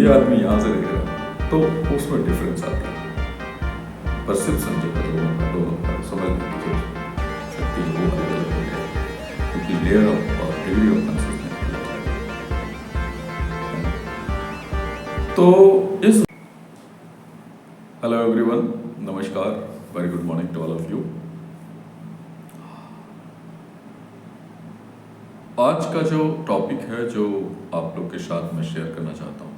ये आदमी यहाँ से देख रहा है, तो उसमें डिफरेंस आता है। परसेप्शन जो है लोगों का, दोनों का समझने की जो शक्ति है वो अलग हो जाए, क्योंकि लेयर ऑफ और डिग्री ऑफ कंसिस्टेंस। तो इस हेलो एवरीवन, नमस्कार, very good morning to all of you. आज का जो टॉपिक है जो आप लोग के साथ मैं शेयर करना चाहता हूँ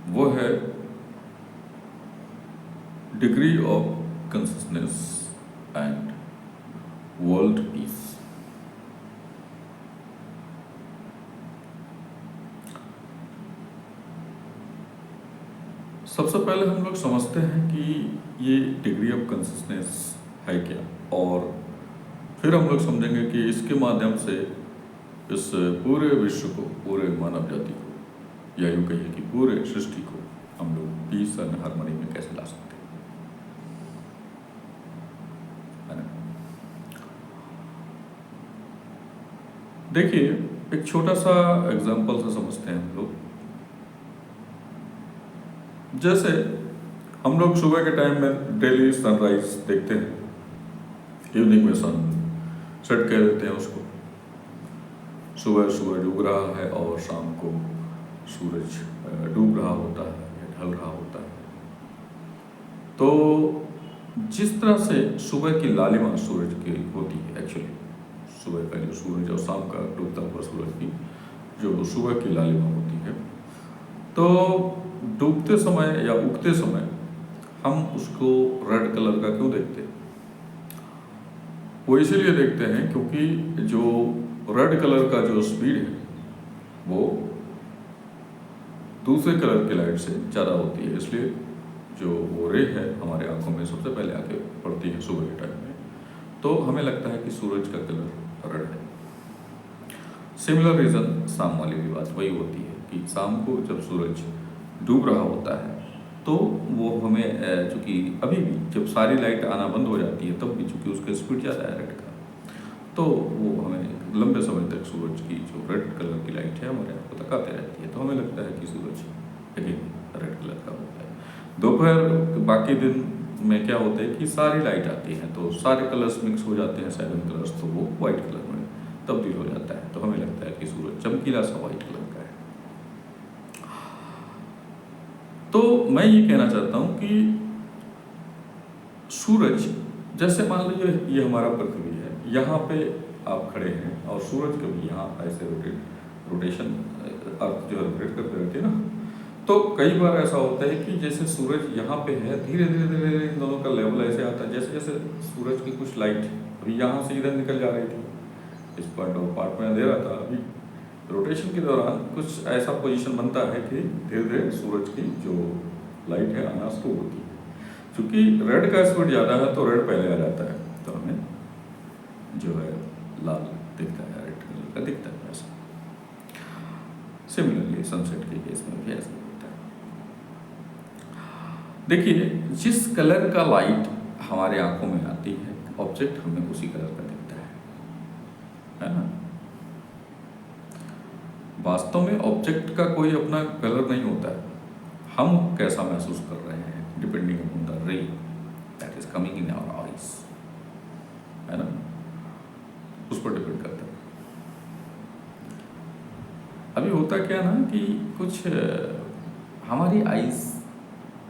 वो है degree of consistence and world peace. सबसे पहले हम लोग समझते हैं कि ये डिग्री ऑफ कंसिस्टेंस है क्या, और फिर हम लोग समझेंगे कि इसके माध्यम से इस पूरे विश्व को, पूरे मानव जाति को, या यूँ कहिए कि पूरे सृष्टि को हम लोग पीस एंड हार्मनी में कैसे ला सकते हैं, है ना। देखिए, एक छोटा सा एग्जांपल से समझते हैं हम लोग। जैसे हम लोग सुबह के टाइम में डेली सनराइज देखते हैं, इवनिंग में सन सेट कह देते हैं उसको। सुबह सूरज उग रहा है और शाम को सूरज डूब रहा होता है या ढल रहा होता है। तो जिस तरह से सुबह की लालिमा सूरज की होती है, एक्चुअली सुबह का जो सूरज और शाम का डूबता हुआ सूरज की जो सुबह की लालिमा होती है, तो डूबते समय या उगते समय हम उसको रेड कलर का क्यों देखते हैं? वो इसीलिए देखते हैं क्योंकि जो रेड कलर का जो स्पीड है वो दूसरे कलर की लाइट से ज़्यादा होती है, इसलिए जो वो रे है हमारे आंखों में सबसे पहले आके पड़ती है सुबह के टाइम में, तो हमें लगता है कि सूरज का कलर रेड है। सिमिलर रीज़न शाम वाली भी बात वही होती है कि शाम को जब सूरज डूब रहा होता है तो वो हमें चूँकि अभी भी जब सारी लाइट आना बंद हो जाती है तब भी चूँकि उसका स्पीड ज़्यादा है रेड का, तो वो हमें लंबे समय तक सूरज की जो रेड कलर की लाइट है हमारे आँख को तकाते रहती है, तो हमें लगता है कि सूरज अगेन रेड कलर का होता है। दोपहर बाकी दिन में क्या होता है कि सारी लाइट आती है तो सारे कलर्स मिक्स हो जाते हैं, 7 कलर्स, तो वो वाइट कलर में तब्दील हो जाता है, तो हमें लगता है कि सूरज चमकीला सा वाइट कलर का है। तो मैं ये कहना चाहता हूँ कि सूरज, जैसे मान लीजिए ये हमारा पृथ्वी है, यहाँ पे आप खड़े हैं और सूरज कभी यहाँ ऐसे रोटेशन अर्थ जो रोटेट करते रहती है ना, तो कई बार ऐसा होता है कि जैसे सूरज यहाँ पे है, धीरे धीरे धीरे इन दोनों का लेवल ऐसे आता है, जैसे जैसे सूरज की कुछ लाइट अभी यहाँ से इधर निकल जा रही थी, इस पॉइंट ऑफ पार्ट में अंधेरा था, अभी रोटेशन के दौरान कुछ ऐसा पोजीशन बनता है कि धीरे धीरे सूरज की जो लाइट है आना शुरू होती है। क्योंकि रेड का स्पीड ज़्यादा है तो रेड पहले आ जाता है, तो हमें जो है लाल दिखता है, रेड कलर का दिखता है ऐसा। सिमिलरली सनसेट के केस में भी ऐसा होता है। देखिए, जिस कलर का लाइट हमारे आंखों में आती है, ऑब्जेक्ट हमें उसी कलर का दिखता है ना। वास्तव में ऑब्जेक्ट का कोई अपना कलर नहीं होता है, हम कैसा महसूस कर रहे हैं depending upon the ray that is coming in our eyes, है ना, उस पर डिपेंड करता है। अभी होता क्या ना कि कुछ हमारी आईज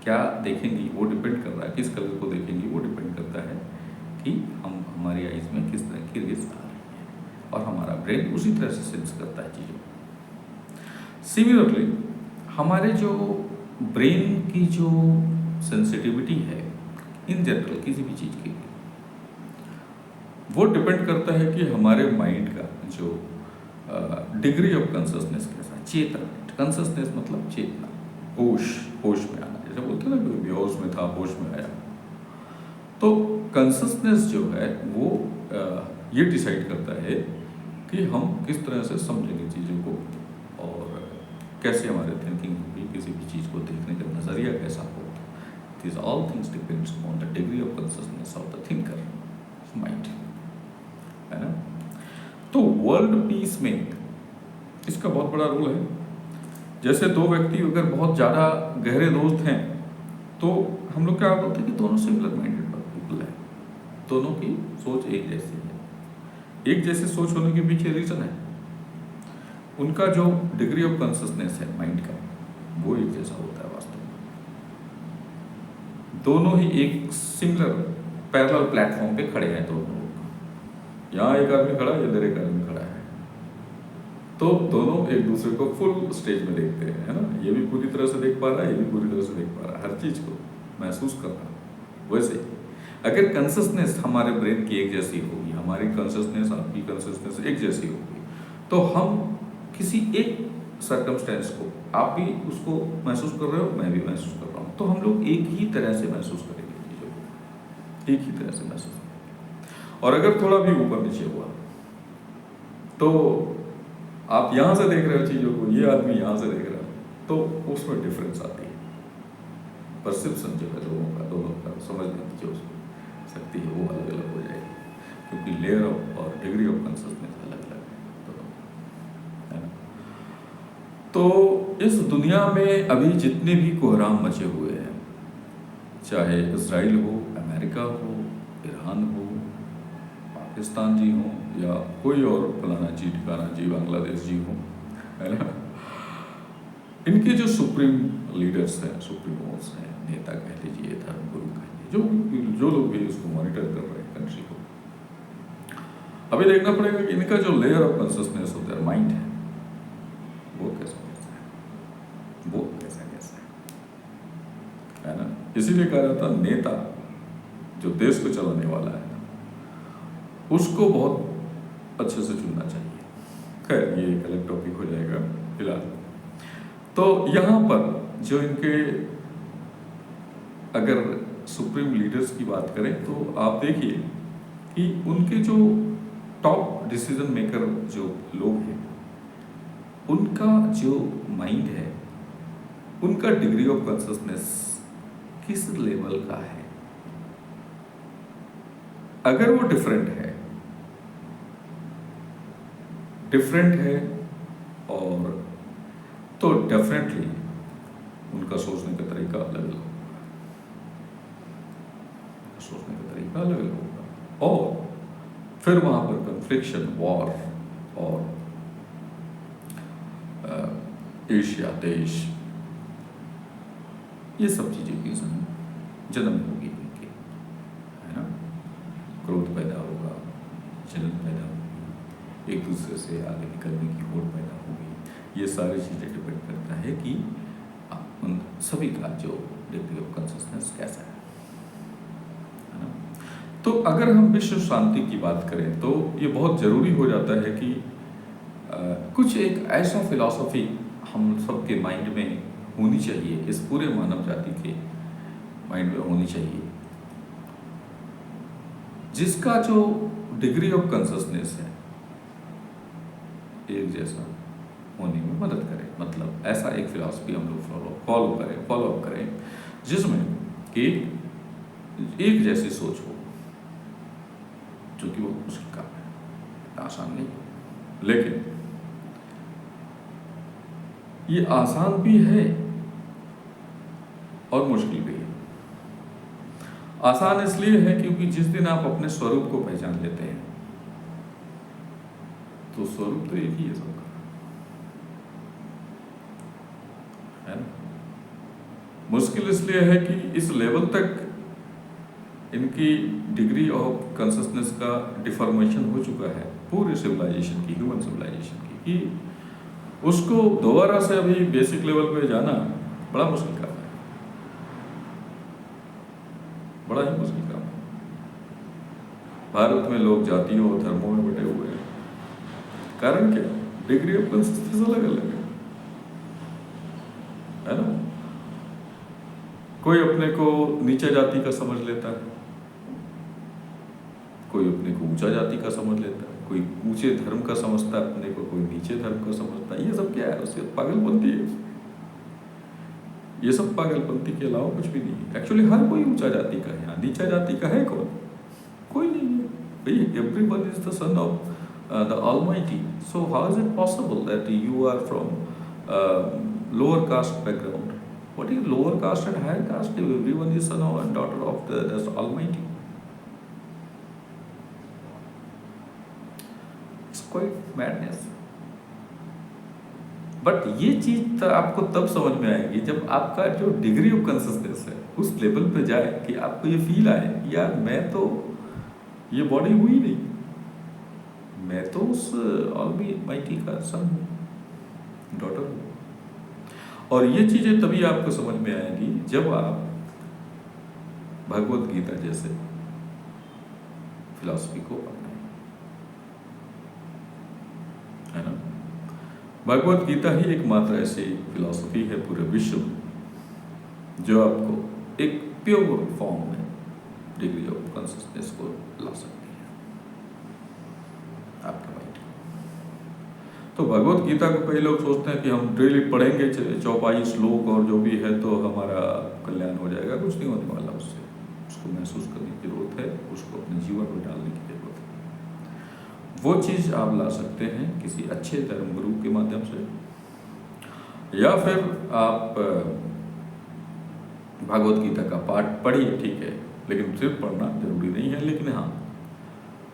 क्या देखेंगी वो डिपेंड कर रहा है, किस कलर को देखेंगी वो डिपेंड करता है कि हम हमारी आईज में किस तरह की रेज आ रही है, और हमारा ब्रेन उसी तरह से सेंस करता है चीज़ों को। सिमिलरली हमारे जो ब्रेन की जो सेंसिटिविटी है इन जनरल किसी भी चीज़ के लिए, वो डिपेंड करता है कि हमारे माइंड का जो डिग्री ऑफ कंसिस्टेंस कैसा, चेतना, कंसिस्टेंस मतलब चेतना, होश में आना, जैसे बोलते हैं ना बेहोश में था होश में आया। तो कंसिस्टेंस जो है वो ये डिसाइड करता है कि हम किस तरह से समझेंगे चीज़ों को और कैसे हमारे थिंकिंग होगी, किसी भी चीज़ को देखने का नज़रिया कैसा होगा। These all things depends on the degree of consciousness of the thinker mind, है ना। तो वर्ल्ड पीस में इसका बहुत बड़ा रोल है। जैसे दो व्यक्ति अगर बहुत ज़्यादा गहरे दोस्त हैं तो हम लोग क्या बोलते हैं कि दोनों सिमिलर माइंडेड पीपल हैं, दोनों की सोच एक जैसी है। एक जैसे सोच होने के पीछे रीज़न है उनका जो डिग्री ऑफ कॉन्शियसनेस है माइंड का, वो एक जैसा होता है वास्तव में। दोनों ही एक सिमिलर पैरेलल प्लेटफॉर्म पे खड़े हैं दोनों लोग। यहाँ एक आदमी खड़ा है, इधर एक आदमी खड़ा है, तो दोनों एक दूसरे को फुल स्टेज में देखते हैं, है ना। ये भी पूरी तरह से देख पा रहा है, ये भी पूरी तरह से देख पा रहा है, हर चीज़ को महसूस कर रहा है। वैसे अगर कॉन्शियसनेस हमारे ब्रेन की एक जैसी होगी, हमारी कॉन्शियसनेस आपकी कॉन्शियसनेस एक जैसी होगी, तो हम किसी एक सर्कमस्टेंस को, आप भी उसको महसूस कर रहे हो, मैं भी महसूस कर रहा हूँ, तो हम लोग एक ही तरह से महसूस करेंगे चीज़ों को, एक ही तरह से महसूस करेंगे। और अगर थोड़ा भी ऊपर नीचे हुआ तो आप यहाँ से देख रहे हो चीज़ों को, ये आदमी यहाँ से देख रहा है, तो उसमें डिफरेंस आती है। परसेप्शन जो है लोगों का, दोनों का समझने की जो शक्ति है वो अलग अलग हो जाएगी, क्योंकि लेयर ऑफ और डिग्री ऑफ कॉन्शियसनेस अलग अलग है दोनों, है ना। तो इस दुनिया में अभी जितने भी कोहराम मचे हुए हैं, चाहे इसराइल हो, अमेरिका हो, ईरान हो, पाकिस्तान जी हो, या कोई और फलाना जी, ठिकाना जी, बांग्लादेश जी हो, है ना, इनके जो सुप्रीम लीडर्स हैं, सुप्रीमोस हैं, नेता कह लीजिए, धर्म गुरु कह लीजिए, जो लोग भी इसको मॉनिटर कर रहे हैं कंट्री को, अभी देखना पड़ेगा कि इनका जो लेयर ऑफ कॉन्शियसनेस होता है, माइंड है, वो कैसा कैसा है, वो कैसा कैसा है ना। इसीलिए कहा जाता है नेता जो देश को चलाने वाला है उसको बहुत अच्छे से चुनना चाहिए। खैर ये एक अलग टॉपिक हो जाएगा फिलहाल। तो यहाँ पर जो इनके अगर सुप्रीम लीडर्स की बात करें तो आप देखिए कि उनके जो टॉप डिसीजन मेकर जो लोग हैं, उनका जो माइंड है, उनका डिग्री ऑफ कॉन्शियसनेस किस लेवल का है। अगर वो डिफरेंट है और तो डेफिनेटली उनका सोचने का तरीका अलग अलग होगा, और फिर वहां पर कन्फ्लिक्शन, वॉर और एशिया देश, ये सब चीजें की जन्म होगी उनकी, है ना। क्रोध पैदा होगा, जलन पैदा होगी, एक दूसरे से आगे निकलने की होड़ पैदा होगी। ये सारी चीज़ें डिपेंड करता है कि उन सभी का जो डिग्री ऑफ कॉन्शियसनेस कैसा है ना। तो अगर हम विश्व शांति की बात करें तो ये बहुत ज़रूरी हो जाता है कि कुछ एक ऐसा फिलॉसफी हम सबके माइंड में होनी चाहिए, इस पूरे मानव जाति के माइंड में होनी चाहिए, जिसका जो डिग्री ऑफ कॉन्शियसनेस है एक जैसा होने में मदद करे। मतलब ऐसा एक फिलॉसफी हम लोग फॉलो अप करें जिसमें कि एक जैसी सोच हो, जो कि बहुत मुश्किल काम है, आसान नहीं, लेकिन ये आसान भी है और मुश्किल भी है। आसान इसलिए है क्योंकि जिस दिन आप अपने स्वरूप को पहचान लेते हैं तो स्वरूप तो एक ही है सबका, है ना। मुश्किल इसलिए है कि इस लेवल तक इनकी डिग्री ऑफ कॉन्शियसनेस का डिफॉर्मेशन हो चुका है पूरे सिविलाइजेशन की, ह्यूमन सिविलाइजेशन की, कि उसको दोबारा से अभी बेसिक लेवल पे जाना बड़ा मुश्किल काम है, बड़ा ही मुश्किल काम है। भारत में लोग जातियों और धर्मों में बटे हुए हैं, कारण क्या? डिग्री ऑफ कॉन्शियसनेस अलग अलग है ना। कोई अपने को नीचे जाति का समझ लेता है, कोई अपने को ऊंचा जाति का समझ लेता है, कोई ऊंचे धर्म का समझता है अपने को, कोई नीचे धर्म का समझता है। ये सब क्या है? उससे पागलपंती है। ये सब पागलपंती के अलावा कुछ भी नहीं है। एक्चुअली हर कोई ऊंचा जाति का है, नीचा जाति का है कौन? कोई नहीं है भाई। Everyone is the son of the almighty. So how is it possible that you are from lower caste background. What is lower caste and higher caste? Everyone is son and daughter of the Almighty. It's quite madness. But ये चीज़ तो आपको तब समझ में आएगी जब आपका जो डिग्री ऑफ कंसिस्टेंस है उस लेवल पे जाए कि आपको ये फील आए यार मैं तो ये बॉडी हुई नहीं, मैं तो उस ऑलमाइटी का सन हूँ, डॉटर हूँ। और ये चीज़ें तभी आपको समझ में आएंगी जब आप भगवत गीता जैसे फिलॉसफी को अपनाएं, है ना। भगवत गीता ही एकमात्र ऐसी फिलॉसफी है पूरे विश्व में जो आपको एक प्योर फॉर्म में डिग्री ऑफ कॉन्शियसनेस को ला सकती है आपके माइंड। तो भगवत गीता को कई लोग सोचते हैं कि हम डेली पढ़ेंगे 24 श्लोक और जो भी है तो हमारा कल्याण हो जाएगा। कुछ नहीं होने वाला उससे। उसको महसूस करने की जरूरत है, उसको अपने जीवन में डालने की जरूरत है। वो चीज़ आप ला सकते हैं किसी अच्छे धर्मगुरु के माध्यम से, या फिर आप भागवत गीता का पाठ पढ़िए, ठीक है, लेकिन सिर्फ पढ़ना जरूरी नहीं है। लेकिन हाँ,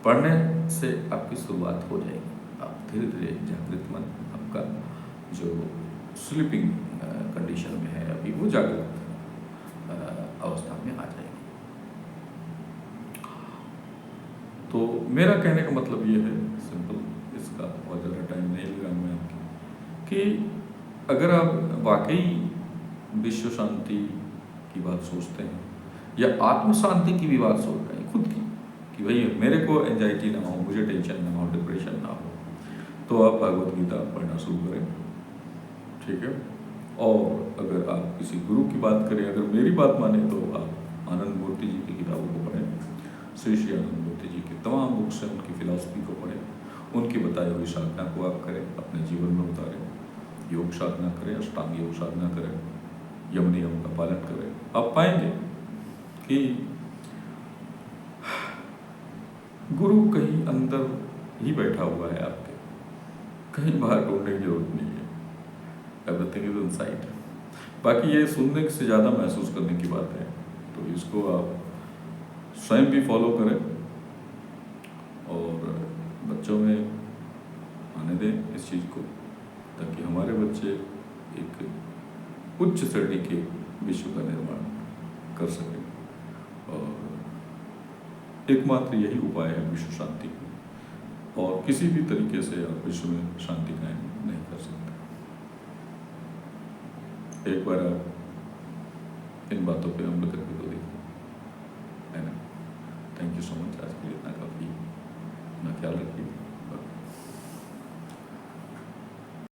पढ़ने से आपकी शुरुआत हो जाएगी। आप धीरे धीरे जागृत मन, आपका जो स्लीपिंग कंडीशन में है अभी, वो जागृत अवस्था में आ जाएगी। तो मेरा कहने का मतलब ये है, सिंपल, इसका बहुत ज़्यादा टाइम नहीं लगाऊंगा मैं आपकी, कि अगर आप वाकई विश्व शांति की बात सोचते हैं या आत्म शांति की भी बात सोच रहे हैं खुद की, कि भाई मेरे को एंजाइटी ना हो, मुझे टेंशन ना हो, डिप्रेशन ना हो, तो आप भगवत गीता पढ़ना शुरू करें, ठीक है। और अगर आप किसी गुरु की बात करें, अगर मेरी बात माने तो आप आनंद मूर्ति जी की किताबों को पढ़ें, श्री श्री आनंद मूर्ति जी की तमाम बुक्स हैं, उनकी फिलॉसफी को पढ़ें, उनकी बताई हुई साधना को आप करें, अपने जीवन में उतारें, योग साधना करें, अष्टांग योग साधना करें, यम नियम का पालन करें। आप पाएंगे कि गुरु कहीं अंदर ही बैठा हुआ है आपके, कहीं बाहर ढूंढने की जरूरत नहीं है। Everything is inside. बाकी ये सुनने से ज़्यादा महसूस करने की बात है, तो इसको आप स्वयं भी फॉलो करें और बच्चों में आने दें इस चीज़ को, ताकि हमारे बच्चे एक उच्च श्रेणी के विश्व का निर्माण कर सकें। और एकमात्र यही उपाय है विश्व शांति का, और किसी भी तरीके से आप विश्व में शांति कायम नहीं कर सकते। एक बार आप इन बातों पे अमल करके तो देखिए, है ना। Thank you so much. आज के लिए इतना काफ़ी, अपना ख्याल रखिए।